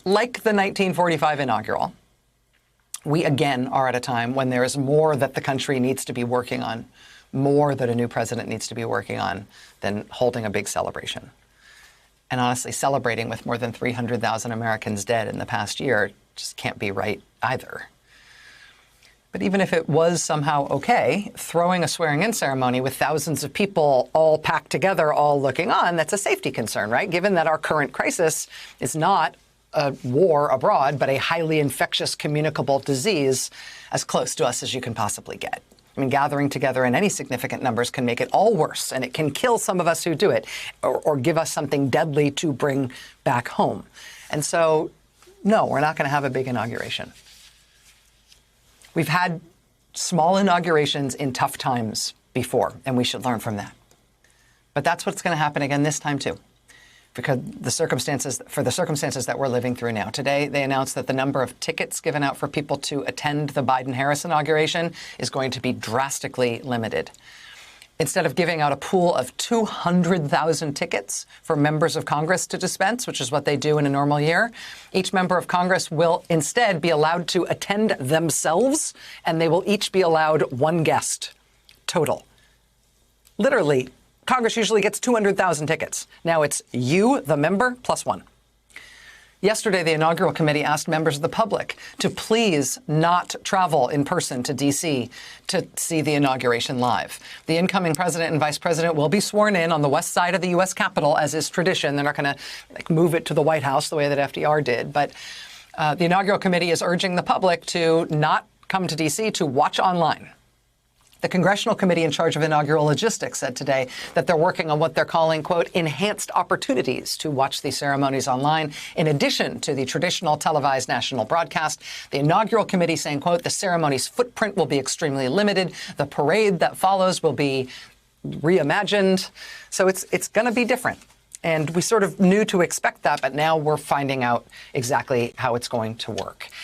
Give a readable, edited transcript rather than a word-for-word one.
like the 1945 inaugural, we again are at a time when there is more that the country needs to be working on, more that a new president needs to be working on than holding a big celebration. And honestly, celebrating with more than 300,000 Americans dead in the past year just can't be right either. But even if it was somehow okay, throwing a swearing-in ceremony with thousands of people all packed together, all looking on, that's a safety concern, right? Given that our current crisis is not a war abroad, but a highly infectious communicable disease as close to us as you can possibly get. I mean, gathering together in any significant numbers can make it all worse, and it can kill some of us who do it, or give us something deadly to bring back home. And so, no, we're not going to have a big inauguration. We've had small inaugurations in tough times before, and we should learn from that. But that's what's going to happen again this time, too. Because the circumstances that we're living through now. Today, they announced that the number of tickets given out for people to attend the Biden-Harris inauguration is going to be drastically limited. Instead of giving out a pool of 200,000 tickets for members of Congress to dispense, which is what they do in a normal year, each member of Congress will instead be allowed to attend themselves, and they will each be allowed one guest total. Literally, Congress usually gets 200,000 tickets. Now it's you, the member, plus one. Yesterday, the inaugural committee asked members of the public to please not travel in person to D.C. to see the inauguration live. The incoming president and vice president will be sworn in on the west side of the U.S. Capitol, as is tradition. They're not going to move it to the White House the way that FDR did. But the inaugural committee is urging the public to not come to D.C. to watch online. The congressional committee in charge of inaugural logistics said today that they're working on what they're calling, quote, enhanced opportunities to watch these ceremonies online, in addition to the traditional televised national broadcast. The inaugural committee saying, quote, the ceremony's footprint will be extremely limited. The parade that follows will be reimagined. So it's going to be different. And we sort of knew to expect that, but now we're finding out exactly how it's going to work.